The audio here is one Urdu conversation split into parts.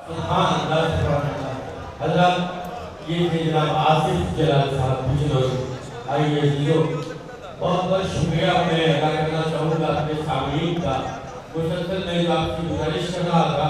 سبحان اللہ سبحان اللہ۔ حضرات یہ تھے جناب آصف جلال صاحب بجنور۔ آئیے عزیزو، بہت بہت شکریہ میں ادا کرنا چاہوں گا اپنے سامعین کا۔ مسلسل میں جو آپ کی گزارش کر رہا تھا،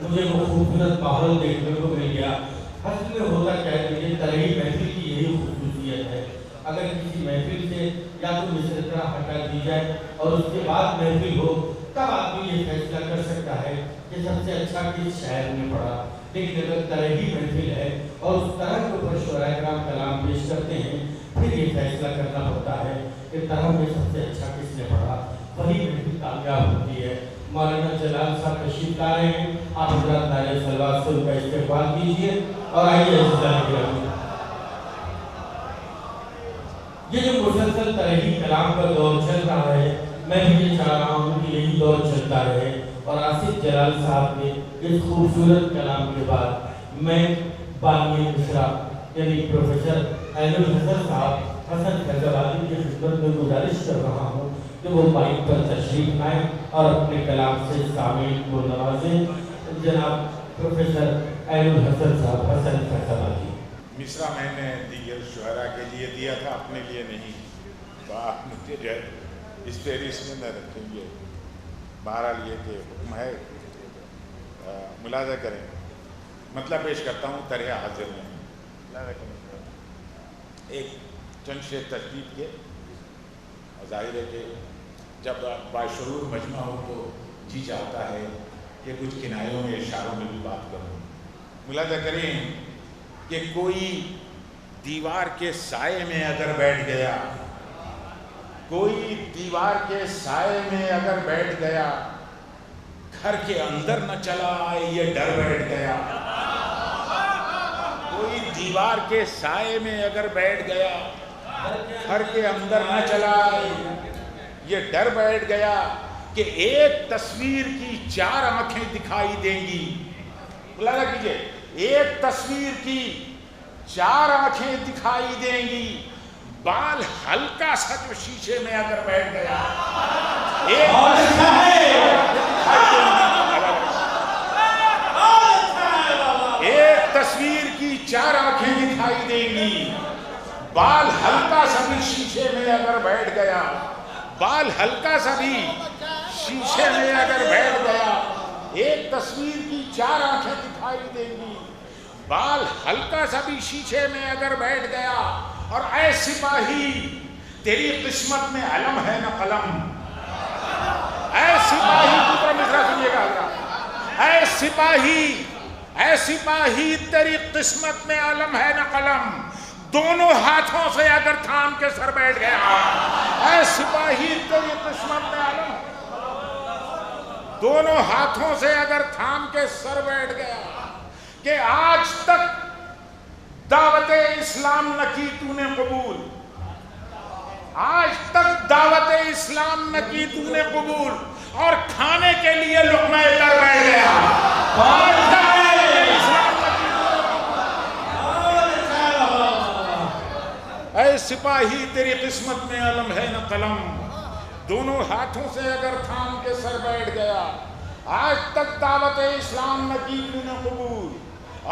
مجھے وہ خوبصورت ماحول دیکھنے کو مل گیا۔ اصل میں ہوتا کیا ہے کہ ترغیب محفل کی یہی خصوصیت ہے، اگر کسی محفل سے یا تو مصرعہ ہٹا دی جائے اور اس کے بعد محفل ہو، تب آدمی یہ فیصلہ کر سکتا ہے کہ سب سے اچھا کس شاعر نے پڑھا۔ لیکن اگر ترغیب محفل ہے اور اس طرح کے اوپر شعراء کرام کلام پیش کرتے ہیں، پھر یہ فیصلہ کرنا ہوتا ہے کہ طرح میں سب سے اچھا کس نے پڑھا، وہی محفل کامیاب ہوتی ہے۔ مولانا جلال صاحب تشریف لا رہے ہیں، آپ حضرات نعرہ صلوات سے ان کا استقبال کیجیے اور آئیے عزیزان کرام۔ یہ جو مسلسل ترغیب کلام کا دور چل رہا ہے، میں بھی یہ چاہ رہا ہوں کہ یہی دور چلتا رہے، اور آصف جلال صاحب کے اس خوبصورت کلام کے بعد میں بانی مصرع یعنی پروفیسر عین الحسن صاحب حسن فیضآبادی کی خدمت میں گزارش کر رہا ہوں کہ وہ مائک پر تشریف لائیں اور اپنے کلام سے سامعین کو نوازیں۔ جناب پروفیسر عین الحسن صاحب حسن فیضآبادی۔ مصرع میں نے دیگر شعراء کے لیے دیا تھا، اپنے لیے نہیں، تو آپ مجھے جو ہے اس فہرست میں نہ رکھیں گے۔ بہرحال یہ کہ حکم ہے، ملاحظہ کریں۔ مطلب پیش کرتا ہوں طرح حاضر میں، ملاحظہ کریں۔ ایک چند شعر ترتیب کے، ظاہر ہے کہ جب باشعور مجمع ہو تو جی چاہتا ہے کہ کچھ کنایوں میں اشاروں میں بھی بات کروں۔ ملاحظہ کریں کہ کوئی دیوار کے سائے میں اگر بیٹھ گیا، کوئی دیوار کے سائے میں اگر بیٹھ گیا، گھر کے اندر نہ چلا آئے یہ ڈر بیٹھ گیا۔ کوئی دیوار کے سائے میں اگر بیٹھ گیا، گھر کے اندر نہ چلا آئے یہ ڈر بیٹھ گیا کہ ایک تصویر کی 4 آنکھیں دکھائی دیں گی۔ ملاحظہ کیجئے، ایک تصویر کی 4 آنکھیں دکھائی دیں گی، بال ہلکا سا جو شیشے میں اگر بیٹھ گیا، ایک تصویر کی 4 آنکھیں دکھائی دیں گی، بال ہلکا سا بھی شیشے میں اگر بیٹھ گیا، بال ہلکا سا بھی شیشے میں اگر بیٹھ گیا، ایک تصویر کی 4 آنکھیں دکھائی دیں گی، بال ہلکا سا بھی شیشے میں اگر بیٹھ گیا۔ اور اے سپاہی تیری قسمت میں علم ہے نہ قلم، اے سپاہی، دوسرا مصرع سنیے گا حضرات، اے سپاہی تیری قسمت میں علم ہے نہ قلم، دونوں ہاتھوں سے اگر تھام کے سر بیٹھ گیا، اے سپاہی تیری قسمت میں علم، دونوں ہاتھوں سے اگر تھام کے سر بیٹھ گیا کہ آج تک دعوت اسلام نہ کی تو نے قبول، آج تک دعوت اسلام نہ کی تو نے قبول، اور کھانے کے لیے لقمہ تر بیٹھ گیا۔ آج تک اسلام نہ کی اے سپاہی تیری قسمت میں علم ہے نہ قلم، دونوں ہاتھوں سے اگر تھام کے سر بیٹھ گیا، آج تک دعوت اسلام نہ کی تو نے قبول،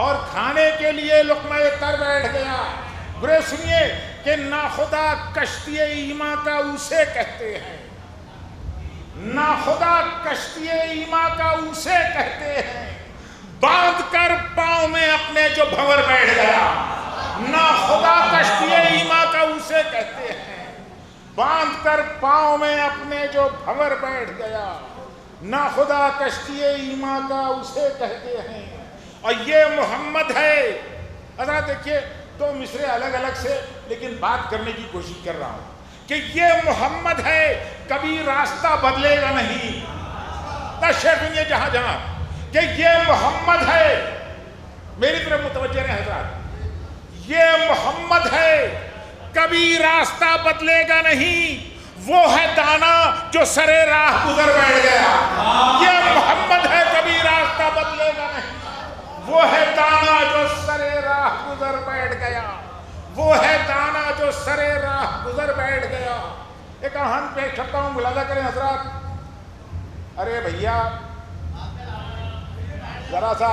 اور کھانے کے لیے لقمہ تر بیٹھ گیا۔ برے سنیے کہ ناخدا کشتی ایمان کا اسے کہتے ہیں، ناخدا کشتی ایمان کا اسے کہتے ہیں، باندھ کر پاؤں میں اپنے جو بھنور بیٹھ گیا۔ ناخدا کشتی ایمان کا اسے کہتے ہیں، باندھ کر پاؤں میں اپنے جو بھنور بیٹھ گیا۔ ناخدا کشتی ایمان کا اسے کہتے ہیں، اور یہ محمد ہے۔ حضرات دیکھیے، 2 مصرے الگ الگ سے لیکن بات کرنے کی کوشش کر رہا ہوں کہ یہ محمد ہے، کبھی راستہ بدلے گا نہیں۔ شیخ جہاں جہاں کہ یہ محمد ہے، میری طرف متوجہ رہیں حضرات، یہ محمد ہے کبھی راستہ بدلے گا نہیں، وہ ہے دانا جو سرے راہ گزر بیٹھ گیا۔ یہ محمد ہے کبھی راستہ بدلے گا نہیں، وہ ہے دانا جو سرے راہ گزر بیٹھ گیا، وہ ہے دانا جو سرے راہ گزر بیٹھ گیا۔ ایک آہن پیش کرتا ہوں، ملاحظہ کریں حضرات۔ ارے بھیا ذرا سا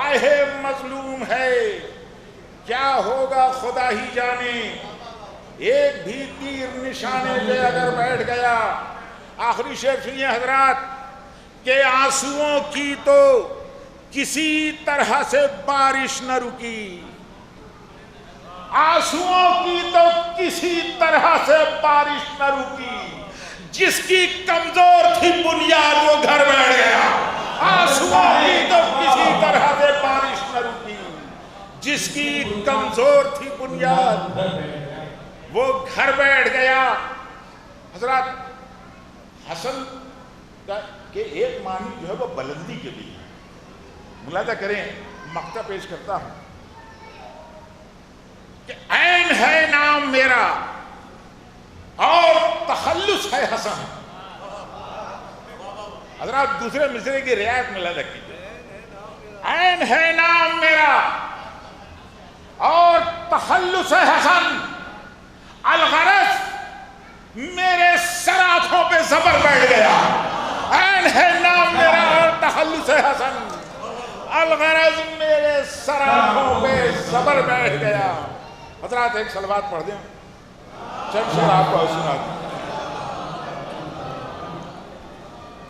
آئے مظلوم ہے کیا ہوگا خدا ہی جانے، ایک بھی تیر نشانے پہ اگر بیٹھ گیا۔ آخری شعر سنیے حضرات کہ آنسوؤں کی تو کسی طرح سے بارش نہ رکی، آنسوؤں کی تو کسی طرح سے بارش نہ رکی، جس کی کمزور تھی بنیاد وہ گھر بیٹھ گیا۔ آنسوؤں کی تو کسی طرح سے بارش نہ رکی، جس کی کمزور تھی بنیاد وہ گھر بیٹھ گیا۔ حضرات حسن کہ ایک معنی جو ہے وہ بلندی کے لیے، ملاحظہ کریں، مقطع پیش کرتا ہوں کہ عین ہے نام میرا اور تخلص ہے حسن۔ حضرات دوسرے مصرے کی رعایت ملاحظہ کیجیے، عین ہے نام میرا اور تخلص ہے حسن، الغرض میرے سر آنکھوں پہ زبر بیٹھ گیا۔ عین ہے نام میرا اور تخلص ہے حسن، الغرض میرے سر آنکھوں پہ زبر بیٹھ گیا۔ حضرات ایک صلوات پڑھ دیں، چند شعر آپ کو سنا دیں،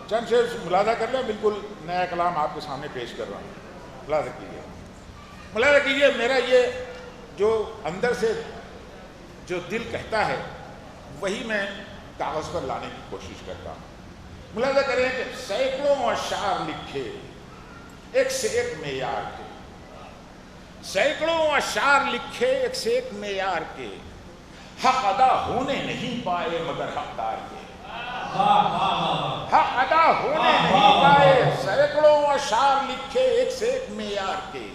چند شعر ملاحظہ کر لیں، بالکل نیا کلام آپ کے سامنے پیش کر رہا ہوں، ملاحظہ کیجیے، ملاحظہ کیجیے۔ میرا یہ جو اندر سے جو دل کہتا ہے وہی میں کاغذ پر لانے کی کوشش کرتا ہوں۔ ملاحظہ کریں کہ سینکڑوں اشعار لکھے ایک سے ایک معیار کے، سینکڑوں اشعار لکھے ایک سے ایک معیار کے، حق ادا ہونے نہیں پائے مگر حقدار کے، حق ادا ہونے نہیں پائے، سینکڑوں اشعار لکھے ایک سے ایک معیار کے،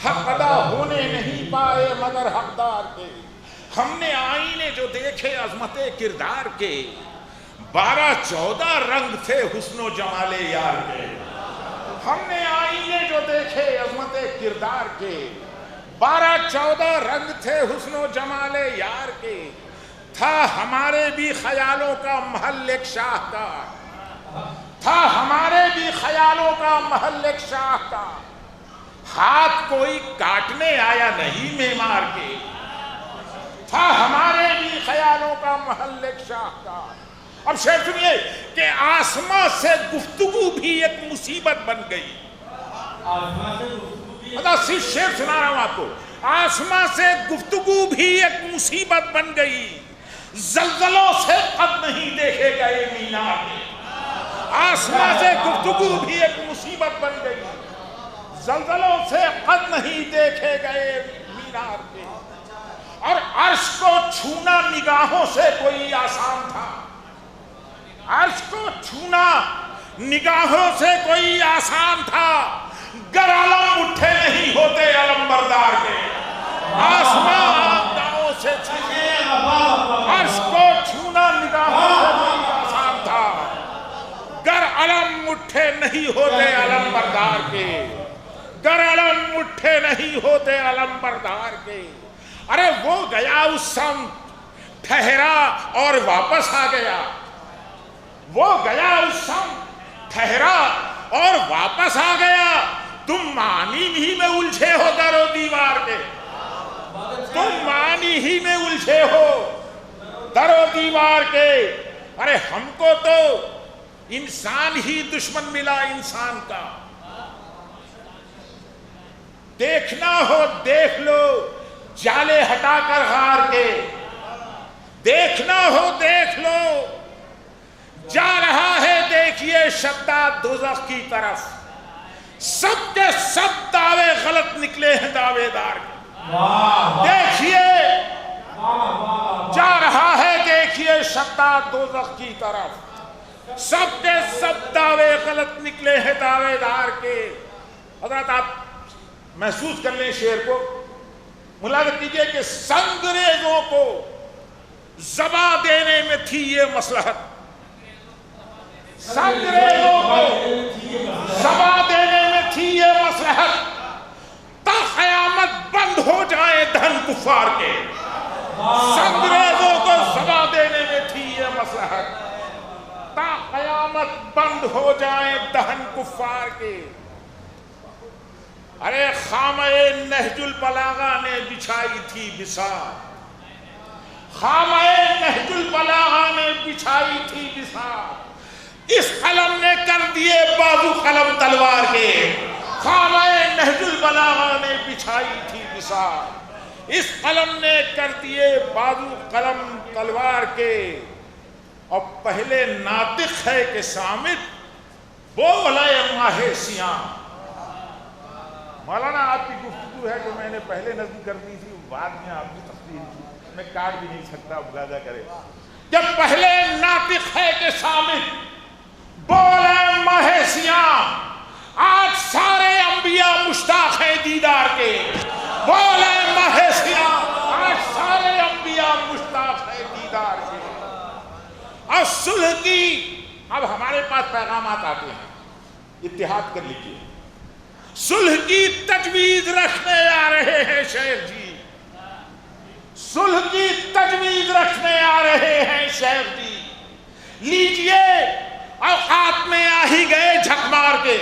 حق ادا ہونے نہیں پائے مگر حقدار کے۔ ہم نے آئینے جو دیکھے عظمت کردار کے، 12-14 رنگ تھے حسن و جمال یار کے، ہم نے آئینے جو دیکھے عظمت کردار کے، 12-14 رنگ تھے حسن و جمال یار کے، تھا ہمارے بھی خیالوں کا محل ایک شاہ کا، تھا ہمارے بھی خیالوں کا محل ایک شاہ کا، ہاتھ کوئی کاٹنے آیا نہیں معمار کے، تھا ہمارے بھی خیالوں کا محل ایک شاہ کا۔ اب شعر سنیے کہ آسمان سے گفتگو بھی ایک مصیبت بن گئی، صرف شعر سنا رہا ہوں آپ کو، آسمان سے گفتگو بھی ایک مصیبت بن گئی، زلزلوں سے قد نہیں دیکھے گئے مینار کے، آسمان سے گفتگو بھی ایک مصیبت بن گئی، زلزلوں سے قد نہیں دیکھے گئے مینار کے، اور عرش کو چھونا نگاہوں سے کوئی آسان تھا، عرش کو چھونا نگاہوں سے کوئی آسان تھا، گر علم اٹھے نہیں ہوتے علم بردار کے، آسمان داؤں سے چھونے عرش کو چھونا نگاہوں سے کوئی آسان تھا، گر علم اٹھے نہیں ہوتے علم بردار کے، گر علم اٹھے نہیں ہوتے علم بردار کے۔ ارے وہ گیا اس سمت ٹھہرا اور واپس آ گیا، وہ گیا اس سمت ٹھہرا اور واپس آ گیا، تم معنی ہی میں الجھے ہو در و دیوار کے، تم معنی ہی میں الجھے ہو در و دیوار کے۔ ارے ہم کو تو انسان ہی دشمن ملا انسان کا، دیکھنا ہو دیکھ لو جالے ہٹا کر غار کے، دیکھنا ہو دیکھ لو جا رہا ہے دیکھیے شداد دوزخ کی طرف، سب کے سب دعوے غلط نکلے ہیں دعوے دار کے، دیکھیے جا رہا ہے دیکھیے شداد دوزخ کی طرف، سب کے سب دعوے غلط نکلے ہیں دعوے دار کے۔ حضرات آپ محسوس کر لیں شعر کو، ملاحظہ کیجئے کہ سنگریزوں کو زباں دینے میں تھی یہ مصلحت، سنگریزوں کو زباں دینے میں تھی یہ مصلحت، تا قیامت بند ہو جائیں دھن کفار کے، سنگریزوں کو زباں دینے میں تھی یہ مصلحت، تا قیامت بند بند ہو جائیں دہن کفار کے. ارے خامہ نہج البلاغہ نے بچھائی تھی بساط, خامہ نہج البلاغہ نے بچھائی تھی بساط, اس قلم نے کر دیے بازو قلم تلوار کے. خامہ نہج البلاغہ نے بچھائی تھی بساط, اس قلم نے کر دیے بازو قلم تلوار کے. اور پہلے ناطق ہے کہ صامت بولے ماہ سیاں. مولانا آپ کی گفتگو ہے جو میں نے پہلے نظم کر دی تھی, بعد میں آپ کی تفصیل میں کاٹ بھی نہیں سکتا, ملاحظہ کرے. جب پہلے ناطق ہے کہ صامت بولے ماہ سیاں, آج سارے انبیاء مشتاق ہیں دیدار کے. بولے ماہ سیاں, آج سارے انبیاء مشتاق ہیں دیدار کے. اور صلح کی اب ہمارے پاس پیغامات آتے ہیں, اتحاد کر لیجیے. صلح کی تجویز رکھنے آ رہے ہیں شیخ جی, صلح کی تجویز رکھنے آ رہے ہیں شیخ جی. لیجئے اوقات میں آ ہی گئے جھک مار کے,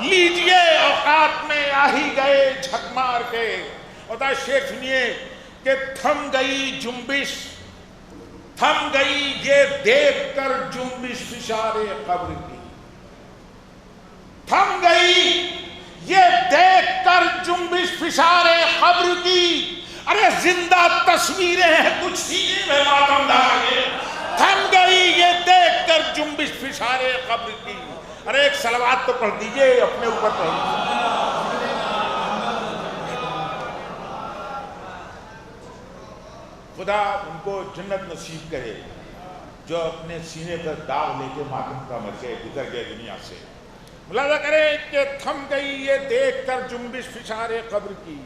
لیجئے اوقات میں آ ہی گئے جھک مار کے. اور شیخ سنیے کہ تھم گئی جنبش, تھم گئی یہ دیکھ کر جنبش فشار قبر کی. تھم گئی یہ دیکھ کر جنبش فشار قبر کی. ارے زندہ تصویریں ہیں کچھ سینے میں ماتم دار کے. تھم گئی یہ دیکھ کر جنبش فشار قبر کی. ارے ایک صلوات تو پڑھ دیجئے اپنے اوپر پڑھ دیجئے. خدا ان کو جنت نصیب کرے جو اپنے سینے پر داغ لے کے ماتم کا مر گئے, گزر گئے دنیا سے. ملاحظہ کریں کہ تھم گئی یہ دیکھ کر جنبش فشار قبر کی.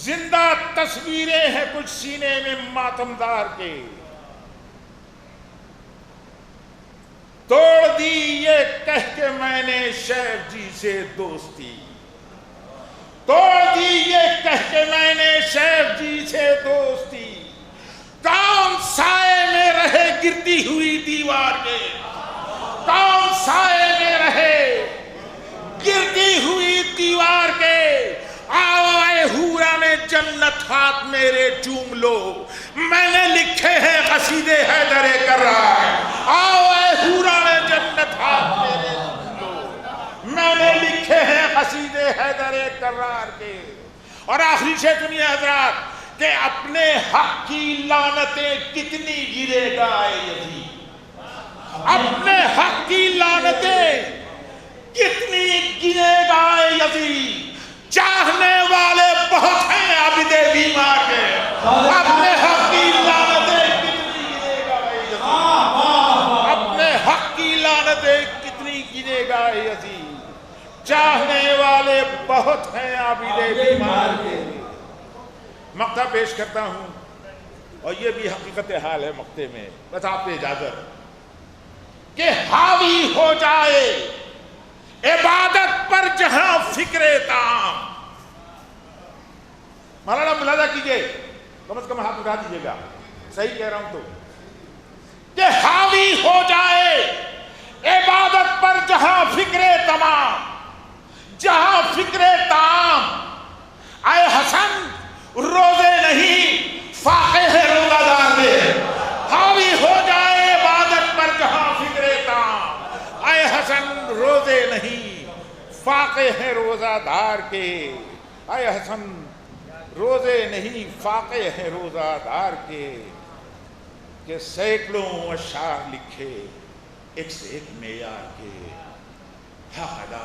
زندہ تصویریں ہیں کچھ سینے میں ماتمدار کے. توڑ دی یہ کہہ کے میں نے شیخ جی سے دوستی, توڑ دی یہ کہہ کے میں نے شیخ جی سے دوستی. کون سائے میں رہے گرتی ہوئی دیوار کے, کون سائے میں رہے گرتی ہوئی دیوار کے. آؤ اے حوران جنت ہاتھ میرے چوم لو, میں نے لکھے ہیں قصیدے حیدر کرار. آؤ اے حوران جنت ہاتھ میرے چوم لو, میں نے لکھے ہیں قصیدے حیدر کرار کے. اور آخری سے سنیے حضرات کہ اپنے حق کی لعنتیں کتنی گرے گا اے یزید, اپنے حق کی لعنتیں کتنی گرے گا اے یزید. چاہنے والے بہت ہیں عابد بیمار کے, اپنے حق کی لعنتیں کتنی گرے گا اے یزید, اپنے حق کی لعنتیں کتنی گرے گا اے یزید. چاہنے والے بہت ہیں عابد بیمار کے. مقطع پیش کرتا ہوں اور یہ بھی حقیقت حال ہے مقطع میں, بس آپ نے اجازت کہ حاوی ہو جائے عبادت پر جہاں فکر تام. مولانا ملاحظہ کیجئے, کم از کم ہاتھ اٹھا دیجئے گا, صحیح کہہ رہا ہوں تو, کہ حاوی ہو جائے عبادت پر جہاں فکر تمام, جہاں فکر تام. اے حسن روزے نہیں فاقے ہے روزہ دار میں, حاوی ہو جائے عبادت پر جہاں فکر تام. اے حسن روزے نہیں فاقے ہیں روزہ دار کے. اے حسن روزے نہیں فاقے ہیں روزہ دار کے. کہ سینکڑوں اشعار لکھے ایک سے ایک معیار کے, حق ادا